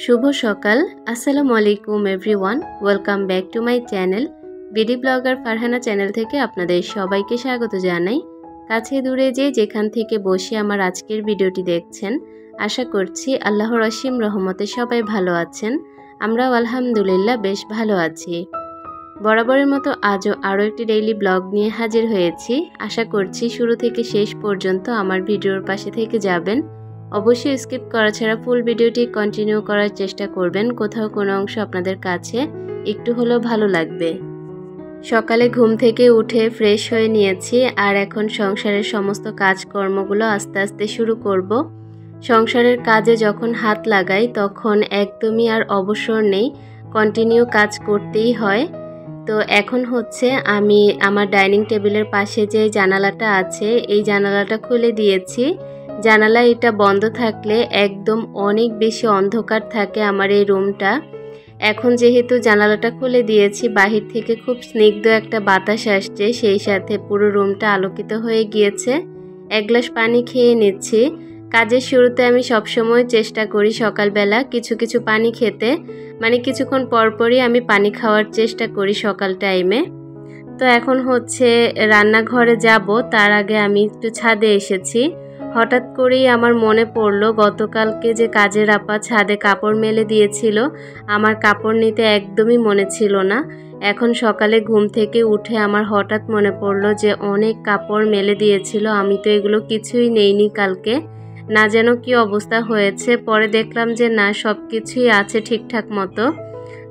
শুভ সকাল। আসসালামু আলাইকুম everyone, welcome back to my channel. BD blogger Farhana channel থেকে আপনাদের সবাইকে স্বাগত জানাই। কাছে দূরে যেখান থেকে বসে আমার আজকের ভিডিওটি দেখছেন, আশা করছি আল্লাহর অসীম রহমতে সবাই ভালো আছেন। আমরাও আলহামদুলিল্লাহ বেশ ভালো আছি। বরাবরের মতো আজও আরও একটি ডেইলি ব্লগ নিয়ে হাজির হয়েছি। আশা করছি শুরু থেকে শেষ পর্যন্ত আমার ভিডিওর পাশে থেকে যাবেন। অবশ্যই স্কিপ করা ছাড়া ফুল ভিডিওটি কন্টিনিউ করার চেষ্টা করবেন। কোথাও কোনো অংশ আপনাদের কাছে একটু হলেও ভালো লাগবে। সকালে ঘুম থেকে উঠে ফ্রেশ হয়ে নিয়েছি, আর এখন সংসারের সমস্ত কাজকর্মগুলো আস্তে আস্তে শুরু করব। সংসারের কাজে যখন হাত লাগাই তখন একদমই আর অবসর নেই, কন্টিনিউ কাজ করতেই হয়। তো এখন হচ্ছে আমি আমার ডাইনিং টেবিলের পাশে যে জানালাটা আছে এই জানালাটা খুলে দিয়েছি। জানালা এটা বন্ধ থাকলে একদম অনেক বেশি অন্ধকার থাকে আমার এই রুমটা। এখন যেহেতু জানালাটা খুলে দিয়েছি, বাহির থেকে খুব স্নিগ্ধ একটা বাতাস আসছে, সেই সাথে পুরো রুমটা আলোকিত হয়ে গিয়েছে। এক গ্লাস পানি খেয়ে নিচ্ছি। কাজের শুরুতে আমি সবসময় চেষ্টা করি সকালবেলা কিছু কিছু পানি খেতে, মানে কিছুক্ষণ পরপরই আমি পানি খাওয়ার চেষ্টা করি সকাল টাইমে। তো এখন হচ্ছে রান্নাঘরে যাব, তার আগে আমি একটু ছাদে এসেছি। হঠাৎ করেই আমার মনে পড়লো গতকালকে যে কাজের আপা ছাদে কাপড় মেলে দিয়েছিল, আমার কাপড় নিতে একদমই মনে ছিল না। এখন সকালে ঘুম থেকে উঠে আমার হঠাৎ মনে পড়লো যে অনেক কাপড় মেলে দিয়েছিল, আমি তো এগুলো কিছুই নেইনি কালকে। না যেন কি অবস্থা হয়েছে, পরে দেখলাম যে না, সব কিছুই আছে ঠিকঠাক মতো।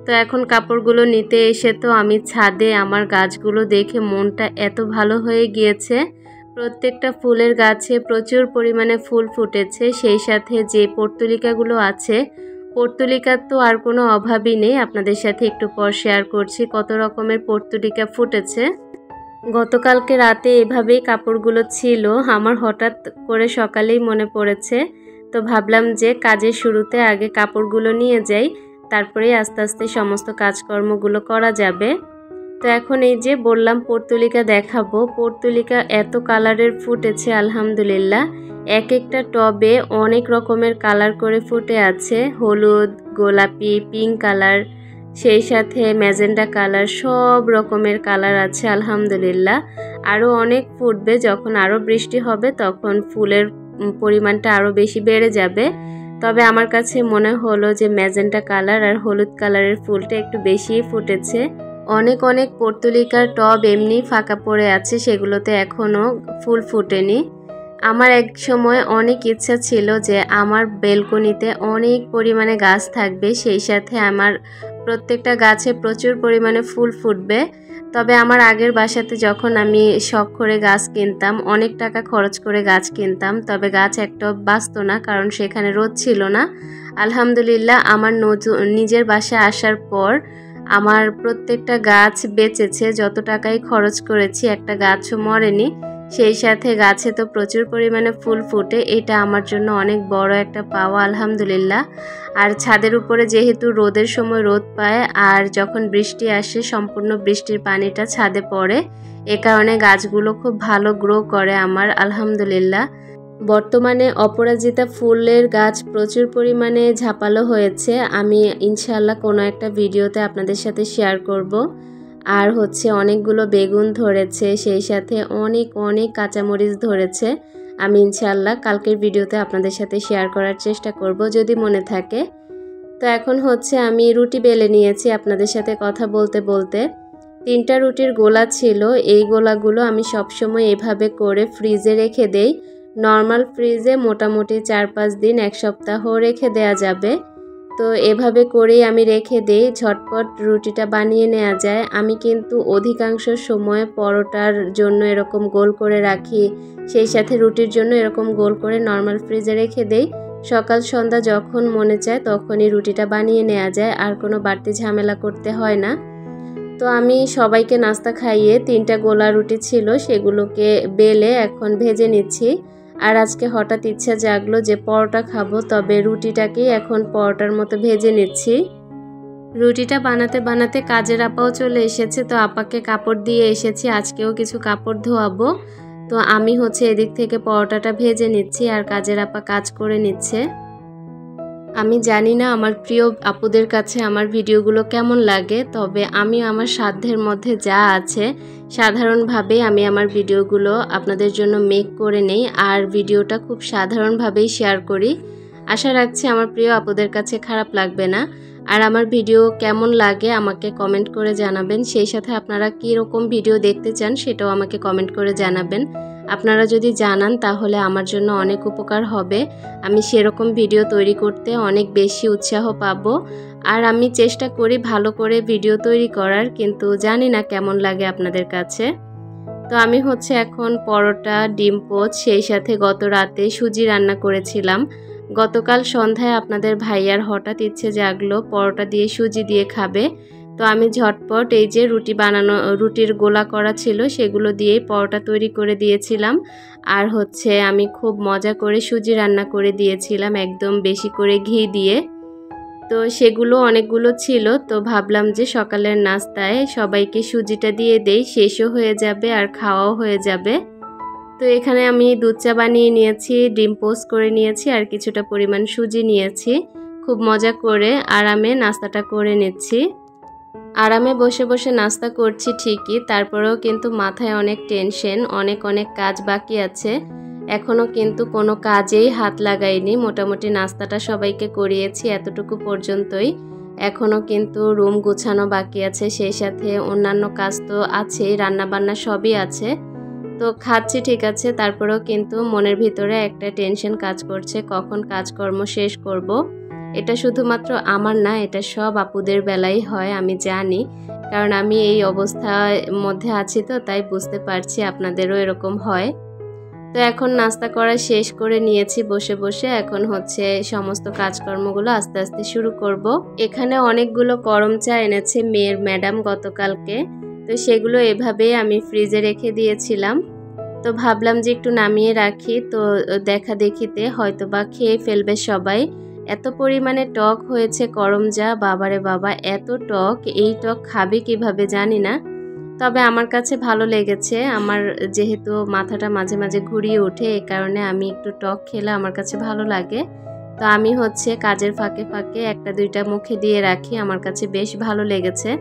তো এখন কাপড়গুলো নিতে এসে তো আমি ছাদে আমার গাছগুলো দেখে মনটা এত ভালো হয়ে গিয়েছে। প্রত্যেকটা ফুলের গাছে প্রচুর পরিমাণে ফুল ফুটেছে, সেই সাথে যে পর্তুলিকাগুলো আছে, পর্তুলিকার তো আর কোনো অভাবই নেই। আপনাদের সাথে একটু পর শেয়ার করছি কত রকমের পর্তুলিকা ফুটেছে। গতকালকে রাতে এভাবেই কাপড়গুলো ছিল, আমার হঠাৎ করে সকালেই মনে পড়েছে। তো ভাবলাম যে কাজের শুরুতে আগে কাপড়গুলো নিয়ে যাই, তারপরেই আস্তে আস্তে সমস্ত কাজকর্মগুলো করা যাবে। তো এখন এই যে বললাম পর্তুলিকা দেখাবো, পর্তুলিকা এত কালারের ফুটেছে আলহামদুলিল্লাহ। এক একটা টবে অনেক রকমের কালার করে ফুটে আছে, হলুদ, গোলাপি, পিঙ্ক কালার, সেই সাথে ম্যাজেন্ডা কালার, সব রকমের কালার আছে আলহামদুলিল্লাহ। আরও অনেক ফুটবে, যখন আরও বৃষ্টি হবে তখন ফুলের পরিমাণটা আরও বেশি বেড়ে যাবে। তবে আমার কাছে মনে হলো যে ম্যাজেন্ডা কালার আর হলুদ কালারের ফুলটা একটু বেশিই ফুটেছে। অনেক অনেক পর্তুলিকার টব এমনি ফাঁকা পড়ে আছে, সেগুলোতে এখনও ফুল ফুটেনি। আমার এক সময় অনেক ইচ্ছা ছিল যে আমার বেলকনিতে অনেক পরিমাণে গাছ থাকবে, সেই সাথে আমার প্রত্যেকটা গাছে প্রচুর পরিমাণে ফুল ফুটবে। তবে আমার আগের বাসাতে যখন আমি শখ করে গাছ কিনতাম, অনেক টাকা খরচ করে গাছ কিনতাম, তবে গাছ একটাও বাঁচতো না, কারণ সেখানে রোদ ছিল না। আলহামদুলিল্লাহ আমার নিজের বাসায় আসার পর আমার প্রত্যেকটা গাছ বেঁচেছে, যত টাকাই খরচ করেছি একটা গাছও মরেনি। সেই সাথে গাছে তো প্রচুর পরিমাণে ফুল ফুটে, এটা আমার জন্য অনেক বড় একটা পাওয়া আলহামদুলিল্লাহ। আর ছাদের উপরে যেহেতু রোদের সময় রোদ পায়, আর যখন বৃষ্টি আসে সম্পূর্ণ বৃষ্টির পানিটা ছাদে পড়ে, এ কারণে গাছগুলো খুব ভালো গ্রো করে আমার আলহামদুলিল্লাহ। বর্তমানে অপরাজিতা ফুলের গাছ প্রচুর পরিমাণে ঝাপালো হয়েছে, আমি ইনশাআল্লাহ কোনো একটা ভিডিওতে আপনাদের সাথে শেয়ার করব। আর হচ্ছে অনেকগুলো বেগুন ধরেছে, সেই সাথে অনেক অনেক কাঁচামরিচ ধরেছে। আমি ইনশাআল্লাহ কালকের ভিডিওতে আপনাদের সাথে শেয়ার করার চেষ্টা করব যদি মনে থাকে। তো এখন হচ্ছে আমি রুটি বেলে নিয়েছি আপনাদের সাথে কথা বলতে বলতে। 3টা রুটির গোলা ছিল, এই গোলাগুলো আমি সবসময় এভাবে করে ফ্রিজে রেখে দেই। নর্মাল ফ্রিজে মোটামুটি 4-5 দিন, 1 সপ্তাহ রেখে দেয়া যাবে। তো এভাবে করেই আমি রেখে দেই, ঝটপট রুটিটা বানিয়ে নেওয়া যায়। আমি কিন্তু অধিকাংশ সময় পরোটার জন্য এরকম গোল করে রাখি, সেই সাথে রুটির জন্য এরকম গোল করে নর্মাল ফ্রিজে রেখে দেই। সকাল সন্ধ্যা যখন মনে চায় তখনই রুটিটা বানিয়ে নেওয়া যায়, আর কোনো বাড়তি ঝামেলা করতে হয় না। তো আমি সবাইকে নাস্তা খাইয়ে 3টা গোলা রুটি ছিল, সেগুলোকে বেলে এখন ভেজে নিচ্ছি। আর আজকে হঠাৎ ইচ্ছা জাগলো যে পরোটা খাবো, তবে রুটিটাকেই এখন পরোটার মতো ভেজে নিচ্ছি। রুটিটা বানাতে বানাতে কাজের আপাও চলে এসেছে, তো আপাকে কাপড় দিয়ে এসেছি, আজকেও কিছু কাপড় ধোয়াবো। তো আমি হচ্ছে এদিক থেকে পরোটাটা ভেজে নিচ্ছি, আর কাজের আপা কাজ করে নিচ্ছে। আমি জানি না আমার প্রিয় আপুদের কাছে আমার ভিডিওগুলো কেমন লাগে, তবে আমি আমার সাধ্যের মধ্যে যা আছে সাধারণভাবে আমি আমার ভিডিওগুলো আপনাদের জন্য মেক করে নেই, আর ভিডিওটা খুব সাধারণভাবেই শেয়ার করি। আশা রাখছি আমার প্রিয় আপুদের কাছে খারাপ লাগবে না। আর আমার ভিডিও কেমন লাগে আমাকে কমেন্ট করে জানাবেন, সেই সাথে আপনারা কী রকম ভিডিও দেখতে চান সেটাও আমাকে কমেন্ট করে জানাবেন। আপনারা যদি জানান তাহলে আমার জন্য অনেক উপকার হবে, আমি সেরকম ভিডিও তৈরি করতে অনেক বেশি উৎসাহ পাবো। আর আমি চেষ্টা করি ভালো করে ভিডিও তৈরি করার, কিন্তু জানি না কেমন লাগে আপনাদের কাছে। তো আমি হচ্ছে এখন পরোটা, ডিম পোচ, সেই সাথে গত রাতে সুজি রান্না করেছিলাম। গতকাল সন্ধ্যায় আপনাদের ভাইয়ার হঠাৎ ইচ্ছে জাগলো পরোটা দিয়ে সুজি দিয়ে খাবে। তো আমি ঝটপট এই যে রুটির গোলা করা ছিল সেগুলো দিয়েই পরোটা তৈরি করে দিয়েছিলাম। আর হচ্ছে আমি খুব মজা করে সুজি রান্না করে দিয়েছিলাম একদম বেশি করে ঘি দিয়ে। তো সেগুলো অনেকগুলো ছিল, তো ভাবলাম যে সকালের নাস্তায় সবাইকে সুজিটা দিয়ে দেই, শেষও হয়ে যাবে আর খাওয়াও হয়ে যাবে। তো এখানে আমি দুধ চা বানিয়ে নিয়েছি, ডিম পোস্ট করে নিয়েছি আর কিছুটা পরিমাণ সুজি নিয়েছি। খুব মজা করে আরামে নাস্তাটা করে নিচ্ছি। আরামে বসে বসে নাস্তা করছি ঠিকই, তারপরেও কিন্তু মাথায় অনেক টেনশন, অনেক কাজ বাকি আছে। এখনও কিন্তু কোনো কাজেই হাত লাগাইনি, মোটামুটি নাস্তাটা সবাইকে করিয়েছি এতটুকু পর্যন্তই। এখনও কিন্তু রুম গুছানো বাকি আছে, সেই সাথে অন্যান্য কাজ তো আছেই, রান্নাবান্না সবই আছে। তো খাচ্ছি ঠিক আছে, তারপরেও কিন্তু মনের ভিতরে একটা টেনশন কাজ করছে কখন কাজকর্ম শেষ করব। এটা শুধুমাত্র আমার না, এটা সব আপুদের বেলাই হয় আমি জানি, কারণ আমি এই অবস্থার মধ্যে আছি, তো তাই বুঝতে পারছি আপনাদেরও এরকম হয়। তো এখন নাস্তা করা শেষ করে নিয়েছি বসে বসে, এখন হচ্ছে সমস্ত কাজকর্মগুলো আস্তে আস্তে শুরু করব। এখানে অনেকগুলো গরম চা এনেছে মেয়ের ম্যাডাম গতকালকে, তো সেগুলো এভাবেই আমি ফ্রিজে রেখে দিয়েছিলাম। তো ভাবলাম যে একটু নামিয়ে রাখি, তো দেখা দেখিতে হয়তো বা খেয়ে ফেলবে সবাই। এত পরিমাণে টক হয়েছে গরম চা, বাবারে বাবা এত টক, এই টক খাবে কিভাবে জানি না, তবে আমার কাছে ভালো লেগেছে। আমার যেহেতু মাথাটা মাঝে মাঝে ঘুরিয়ে ওঠে, এই কারণে আমি একটু টক খেলে আমার কাছে ভালো লাগে। তো আমি হচ্ছে কাজের ফাঁকে ফাঁকে একটা দুইটা মুখে দিয়ে রাখি, আমার কাছে বেশ ভালো লেগেছে।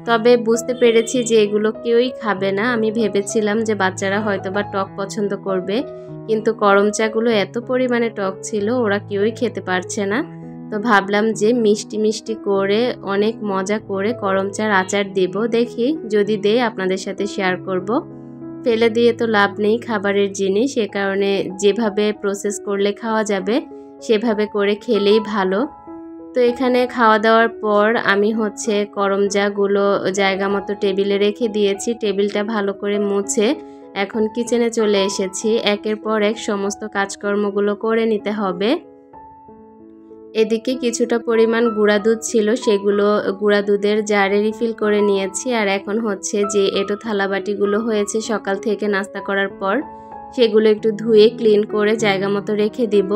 তবে বুঝতে পেরেছি যে এগুলো কেউই খাবে না। আমি ভেবেছিলাম যে বাচ্চারা হয়তো বা টক পছন্দ করবে, কিন্তু গরম চাগুলো এত পরিমাণে টক ছিল ওরা কেউই খেতে পারছে না। তো ভাবলাম যে মিষ্টি মিষ্টি করে অনেক মজা করে গরম চার আচার দেব, দেখি যদি দেই আপনাদের সাথে শেয়ার করব। ফেলে দিয়ে তো লাভ নেই খাবারের জিনিস, এ কারণে যেভাবে প্রসেস করলে খাওয়া যাবে সেভাবে করে খেলেই ভালো। তো এখানে খাওয়া দাওয়ার পর আমি হচ্ছে করমজাগুলো জায়গা মতো টেবিলে রেখে দিয়েছি, টেবিলটা ভালো করে মুছে এখন কিচেনে চলে এসেছি। একের পর এক সমস্ত কাজকর্মগুলো করে নিতে হবে। এদিকে কিছুটা পরিমাণ গুঁড়া দুধ ছিল, সেগুলো গুঁড়া দুধের জারে রিফিল করে নিয়েছি। আর এখন হচ্ছে যে এঁটো থালাবাটিগুলো হয়েছে সকাল থেকে নাস্তা করার পর, সেগুলো একটু ধুয়ে ক্লিন করে জায়গা মতো রেখে দিব।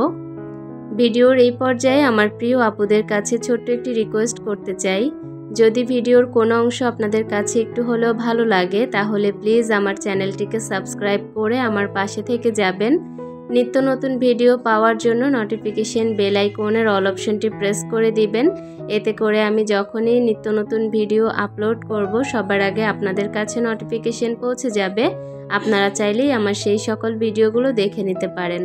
ভিডিওর এই পর্যায়ে আমার প্রিয় আপুদের কাছে ছোট্ট একটি রিকোয়েস্ট করতে চাই, যদি ভিডিওর কোনো অংশ আপনাদের কাছে একটু হলেও ভালো লাগে তাহলে প্লিজ আমার চ্যানেলটিকে সাবস্ক্রাইব করে আমার পাশে থেকে যাবেন। নিত্য নতুন ভিডিও পাওয়ার জন্য নোটিফিকেশন বেল আইকনের অল অপশনটি প্রেস করে দিবেন, এতে করে আমি যখনই নিত্য নতুন ভিডিও আপলোড করব সবার আগে আপনাদের কাছে নোটিফিকেশন পৌঁছে যাবে। আপনারা চাইলেই আমার সেই সকল ভিডিওগুলো দেখে নিতে পারেন।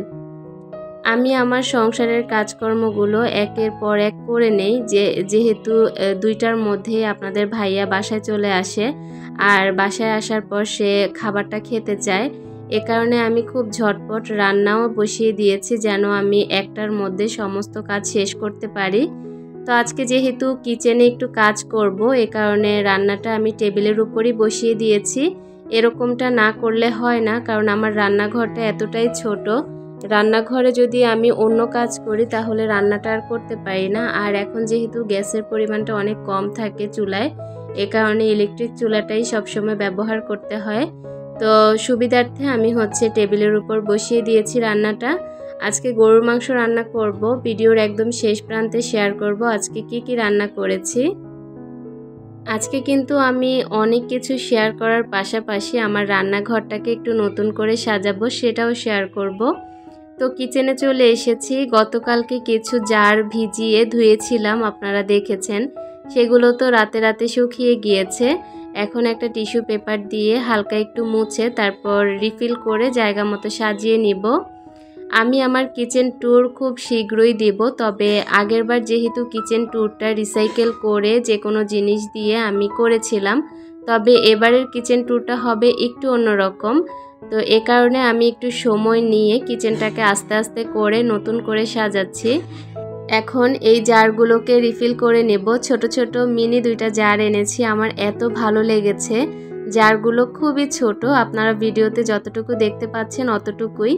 আমি আমার সংসারের কাজকর্মগুলো একের পর এক করে নেই, যেহেতু 2টার মধ্যেই আপনাদের ভাইয়া বাসায় চলে আসে, আর বাসায় আসার পর সে খাবারটা খেতে চায়। এ কারণে আমি খুব ঝটপট রান্নাও বসিয়ে দিয়েছি যেন আমি 1টার মধ্যে সমস্ত কাজ শেষ করতে পারি। তো আজকে যেহেতু কিচেনে একটু কাজ করব, এ কারণে রান্নাটা আমি টেবিলের উপরই বসিয়ে দিয়েছি। এরকমটা না করলে হয় না, কারণ আমার রান্নাঘরটা এতটাই ছোট, রান্নাঘরে যদি আমি অন্য কাজ করি তাহলে রান্নাটা আর করতে পারি না। আর এখন যেহেতু গ্যাসের পরিমাণটা অনেক কম থাকে চুলায়, এ কারণে ইলেকট্রিক চুলাটাই সবসময় ব্যবহার করতে হয়। তো সুবিধার্থে আমি হচ্ছে টেবিলের উপর বসিয়ে দিয়েছি রান্নাটা। আজকে গরুর মাংস রান্না করব, ভিডিওর একদম শেষ প্রান্তে শেয়ার করব আজকে কি রান্না করেছি। আজকে কিন্তু আমি অনেক কিছু শেয়ার করার পাশাপাশি আমার রান্নাঘরটাকে একটু নতুন করে সাজাবো, সেটাও শেয়ার করব। তো কিচেনে চলে এসেছি। গতকালকে কিছু জার ভিজিয়ে ধুয়েছিলাম, আপনারা দেখেছেন। সেগুলো তো রাতে রাতে শুকিয়ে গিয়েছে। এখন একটা টিস্যু পেপার দিয়ে হালকা একটু মুছে তারপর রিফিল করে জায়গা মতো সাজিয়ে নিব। আমি আমার কিচেন ট্যুর খুব শীঘ্রই দিব, তবে আগেরবার যেহেতু কিচেন ট্যুরটা রিসাইকেল করে যে কোনো জিনিস দিয়ে আমি করেছিলাম, তবে এবারের কিচেন ট্যুরটা হবে একটু অন্যরকম। তো এ কারণে আমি একটু সময় নিয়ে কিচেনটাকে আস্তে আস্তে করে নতুন করে সাজাচ্ছি। এখন এই জারগুলোকে রিফিল করে নেব। ছোট ছোট মিনি 2টা জার এনেছি, আমার এত ভালো লেগেছে। জারগুলো খুবই ছোট, আপনারা ভিডিওতে যতটুকু দেখতে পাচ্ছেন অতটুকুই।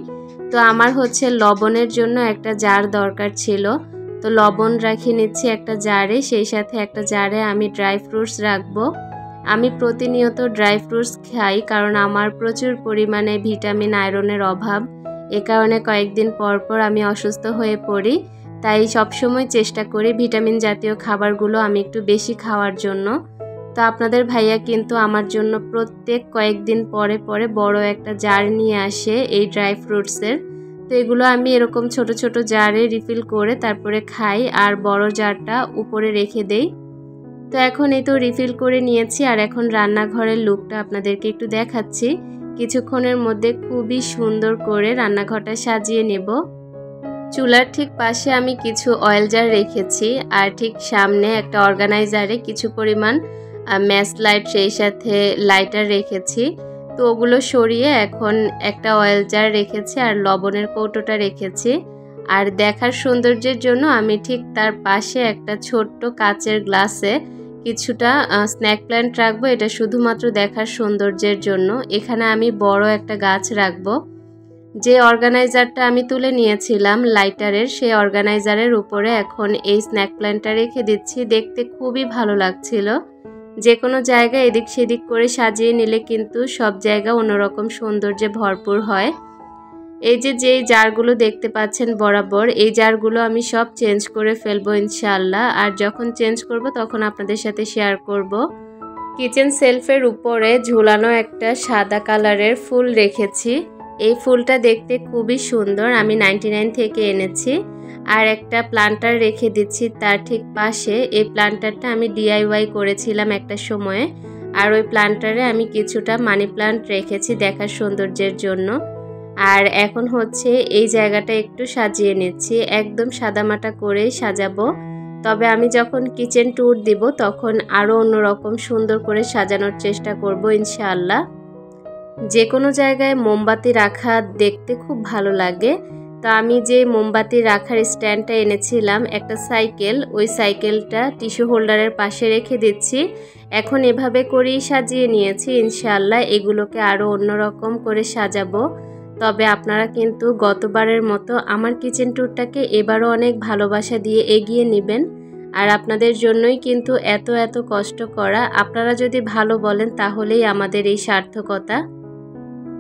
তো আমার হচ্ছে লবণের জন্য একটা জার দরকার ছিল, তো লবণ রাখি নিচ্ছি একটা জারে, সেই সাথে একটা জারে আমি ড্রাই ফ্রুটস রাখবো। আমি প্রতিনিয়ত ড্রাই ফ্রুটস খাই, কারণ আমার প্রচুর পরিমাণে ভিটামিন আয়রনের অভাব। এ কারণে কয়েকদিন পর পর আমি অসুস্থ হয়ে পড়ি, তাই সবসময় চেষ্টা করি ভিটামিন জাতীয় খাবারগুলো আমি একটু বেশি খাওয়ার জন্য। তো আপনাদের ভাইয়া কিন্তু আমার জন্য প্রত্যেক কয়েকদিন পরে পরে বড় একটা জার নিয়ে আসে এই ড্রাই ফ্রুটসের। তো এগুলো আমি এরকম ছোট ছোট জারে রিফিল করে তারপরে খাই, আর বড় জারটা উপরে রেখে দেই। তো এখন এই তো রিফিল করে নিয়েছি, আর এখন রান্নাঘরের লুকটা আপনাদেরকে একটু দেখাচ্ছি। কিছুক্ষণের মধ্যে খুবই সুন্দর করে রান্নাঘরটা সাজিয়ে নেব। চুলার ঠিক পাশে আমি কিছু অয়েল জার রেখেছি, আর ঠিক সামনে একটা অর্গানাইজারে কিছু পরিমাণ ম্যাচ লাইট সেই সাথে লাইটার রেখেছি। তো ওগুলো সরিয়ে এখন একটা অয়েল জার রেখেছি আর লবণের কৌটোটা রেখেছি। আর দেখার সৌন্দর্যের জন্য আমি ঠিক তার পাশে একটা ছোট্ট কাচের গ্লাসে কিছুটা স্ন্যাক প্ল্যান্ট রাখবো, এটা শুধুমাত্র দেখার সৌন্দর্যের জন্য। এখানে আমি বড় একটা গাছ রাখবো। যে অর্গানাইজারটা আমি তুলে নিয়েছিলাম লাইটারের, সেই অর্গানাইজারের উপরে এখন এই স্ন্যাক প্ল্যান্টটা রেখে দিচ্ছি। দেখতে খুবই ভালো লাগছিল। যে কোনো জায়গায় এদিক সেদিক করে সাজিয়ে নিলে কিন্তু সব জায়গা অন্যরকম সৌন্দর্যে ভরপুর হয়। এই যে জারগুলো দেখতে পাচ্ছেন বরাবর, এই জারগুলো আমি সব চেঞ্জ করে ফেলবো ইনশাআল্লাহ। আর যখন চেঞ্জ করব তখন আপনাদের সাথে শেয়ার করব। কিচেন সেলফের উপরে ঝুলানো একটা সাদা কালারের ফুল রেখেছি। এই ফুলটা দেখতে খুবই সুন্দর, আমি 99 থেকে এনেছি। আর একটা প্লান্টার রেখে দিচ্ছি তার ঠিক পাশে। এই প্লান্টারটা আমি DIY করেছিলাম একটা সময়ে, আর ওই প্লান্টারে আমি কিছুটা মানি প্লান্ট রেখেছি দেখার সৌন্দর্যের জন্য। আর এখন হচ্ছে এই জায়গাটা একটু সাজিয়ে নিচ্ছি, একদম সাদামাটা করেই সাজাবো। তবে আমি যখন কিচেন ট্যুর দিব তখন আরও অন্যরকম সুন্দর করে সাজানোর চেষ্টা করব ইনশাআল্লাহ। যে কোনো জায়গায় মোমবাতি রাখা দেখতে খুব ভালো লাগে। তো আমি যে মোমবাতি রাখার স্ট্যান্ডটা এনেছিলাম একটা সাইকেল, ওই সাইকেলটা টিস্যু হোল্ডারের পাশে রেখে দিচ্ছি। এখন এভাবে করেই সাজিয়ে নিয়েছি, ইনশাআল্লাহ এগুলোকে আরও অন্যরকম করে সাজাবো। তবে আপনারা কিন্তু গতবারের মতো আমার কিচেন ট্যুরটাকে এবারও অনেক ভালোবাসা দিয়ে এগিয়ে নেবেন। আর আপনাদের জন্যই কিন্তু এত কষ্ট করা। আপনারা যদি ভালো বলেন তাহলেই আমাদের এই সার্থকতা।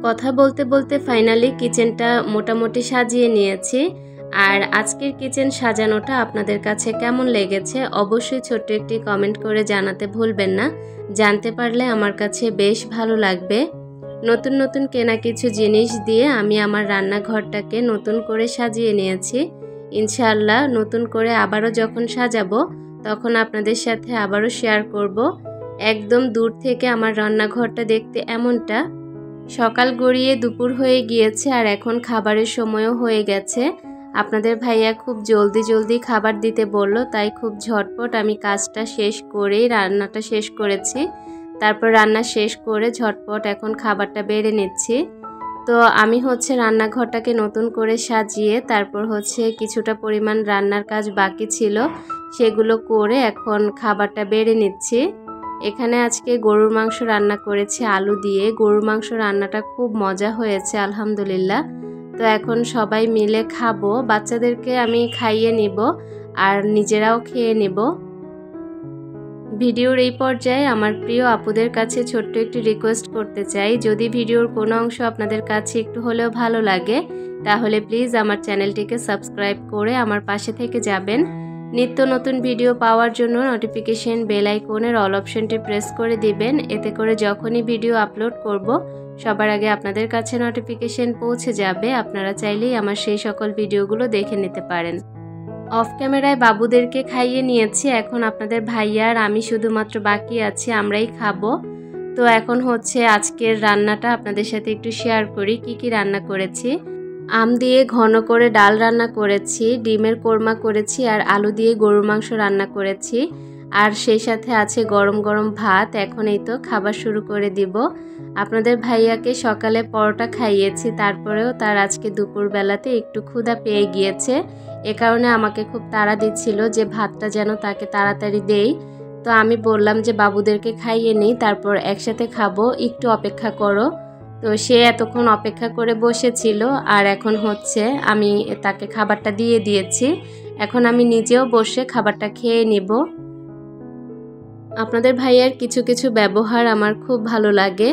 কথা বলতে বলতে ফাইনালি কিচেনটা মোটামুটি সাজিয়ে নিয়েছি। আর আজকের কিচেন সাজানোটা আপনাদের কাছে কেমন লেগেছে অবশ্যই ছোট্ট একটি কমেন্ট করে জানাতে ভুলবেন না। জানতে পারলে আমার কাছে বেশ ভালো লাগবে। নতুন নতুন কেনা কিছু জিনিস দিয়ে আমি আমার রান্নাঘরটাকে নতুন করে সাজিয়ে নিয়েছি। ইনশাআল্লাহ নতুন করে আবারও যখন সাজাবো তখন আপনাদের সাথে আবারও শেয়ার করব। একদম দূর থেকে আমার রান্নাঘরটা দেখতে এমনটা। সকাল গড়িয়ে দুপুর হয়ে গিয়েছে, আর এখন খাবারের সময়ও হয়ে গেছে। আপনাদের ভাইয়া খুব জলদি খাবার দিতে বলল, তাই খুব ঝটপট আমি কাজটা শেষ করেই রান্নাটা শেষ করেছি। তারপর রান্না শেষ করে ঝটপট এখন খাবারটা বেড়ে নিচ্ছি। তো আমি হচ্ছে রান্নাঘরটাকে নতুন করে সাজিয়ে তারপর হচ্ছে কিছুটা পরিমাণ রান্নার কাজ বাকি ছিল, সেগুলো করে এখন খাবারটা বেড়ে নিচ্ছি। এখানে আজকে গরুর মাংস রান্না করেছি আলু দিয়ে। গরুর মাংস রান্নাটা খুব মজা হয়েছে আলহামদুলিল্লাহ। তো এখন সবাই মিলে খাবো, বাচ্চাদেরকে আমি খাইয়ে নিব আর নিজেরাও খেয়ে নেব। ভিডিওর এই পর্যায়ে আমার প্রিয় আপুদের কাছে ছোট্ট একটি রিকোয়েস্ট করতে চাই, যদি ভিডিওর কোনো অংশ আপনাদের কাছে একটু হলেও ভালো লাগে তাহলে প্লিজ আমার চ্যানেলটিকে সাবস্ক্রাইব করে আমার পাশে থেকে যাবেন। নিত্য নতুন ভিডিও পাওয়ার জন্য নোটিফিকেশন বেল আইকনের অল অপশনটি প্রেস করে দিবেন, এতে করে যখনই ভিডিও আপলোড করব সবার আগে আপনাদের কাছে নোটিফিকেশন পৌঁছে যাবে। আপনারা চাইলেই আমার সেই সকল ভিডিওগুলো দেখে নিতে পারেন। অফ ক্যামেরায় বাবুদেরকে খাইয়ে নিয়েছি, এখন আপনাদের ভাইয়া আর আমি শুধুমাত্র বাকি আছি, আমরাই খাবো। তো এখন হচ্ছে আজকের রান্নাটা আপনাদের সাথে একটু শেয়ার করি, কি রান্না করেছি। আম দিয়ে ঘন করে ডাল রান্না করেছি, ডিমের কোরমা করেছি আর আলু দিয়ে গরুর মাংস রান্না করেছি। আর সেই সাথে আছে গরম গরম ভাত। এখন এই তো খাবার শুরু করে দিব। আপনাদের ভাইয়াকে সকালে পরোটা খাইয়েছি, তারপরেও তার আজকে দুপুরবেলাতে একটু ক্ষুধা পেয়ে গিয়েছে। এ কারণে আমাকে খুব তাড়া দিচ্ছিল যে ভাতটা যেন তাকে তাড়াতাড়ি দেই। তো আমি বললাম যে বাবুদেরকে খাইয়ে নিই, তারপর একসাথে খাবো, একটু অপেক্ষা করো। তো সে এতক্ষণ অপেক্ষা করে বসেছিল আর এখন হচ্ছে আমি তাকে খাবারটা দিয়ে দিয়েছি। এখন আমি নিজেও বসে খাবারটা খেয়ে নিব। আপনাদের ভাইয়ার কিছু কিছু ব্যবহার আমার খুব ভালো লাগে।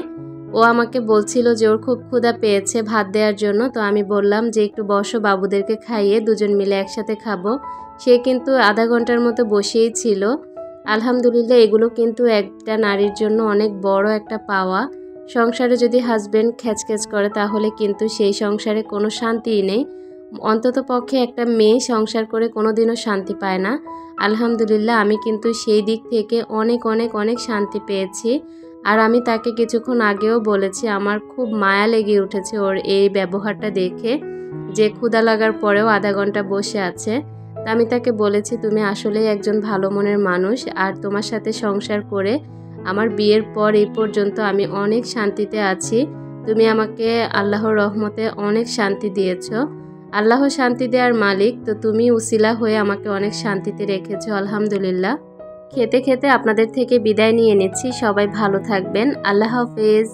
ও আমাকে বলছিল যে ওর খুব ক্ষুধা পেয়েছে ভাত দেওয়ার জন্য। তো আমি বললাম যে একটু বসো, বাবুদেরকে খাইয়ে দুজন মিলে একসাথে খাবো। সে কিন্তু আধা ঘন্টার মতো বসেই ছিল। আলহামদুলিল্লাহ, এগুলো কিন্তু একটা নারীর জন্য অনেক বড় একটা পাওয়া। সংসারে যদি হাজবেন্ড খ্যাচখ্যাচ করে তাহলে কিন্তু সেই সংসারে কোনো শান্তিই নেই। অন্তত পক্ষে একটা মেয়ে সংসার করে কোনোদিনও শান্তি পায় না। আলহামদুলিল্লাহ, আমি কিন্তু সেই দিক থেকে অনেক অনেক অনেক শান্তি পেয়েছি। আর আমি তাকে কিছুক্ষণ আগেও বলেছি আমার খুব মায়া লেগে উঠেছে ওর এই ব্যবহারটা দেখে, যে ক্ষুধা লাগার পরেও আধা ঘন্টা বসে আছে। তা আমি তাকে বলেছি তুমি আসলেই একজন ভালো মনের মানুষ, আর তোমার সাথে সংসার করে আমার বিয়ের পর এই পর্যন্ত আমি অনেক শান্তিতে আছি। তুমি আমাকে আল্লাহর রহমতে অনেক শান্তি দিয়েছ। আল্লাহ শান্তি দেওয়ার মালিক, তো তুমি উসিলা হয়ে আমাকে অনেক শান্তিতে রেখেছো, আলহামদুলিল্লাহ। খেতে খেতে আপনাদের থেকে বিদায় নিয়ে নিচ্ছি। সবাই ভালো থাকবেন। আল্লাহ হাফেজ।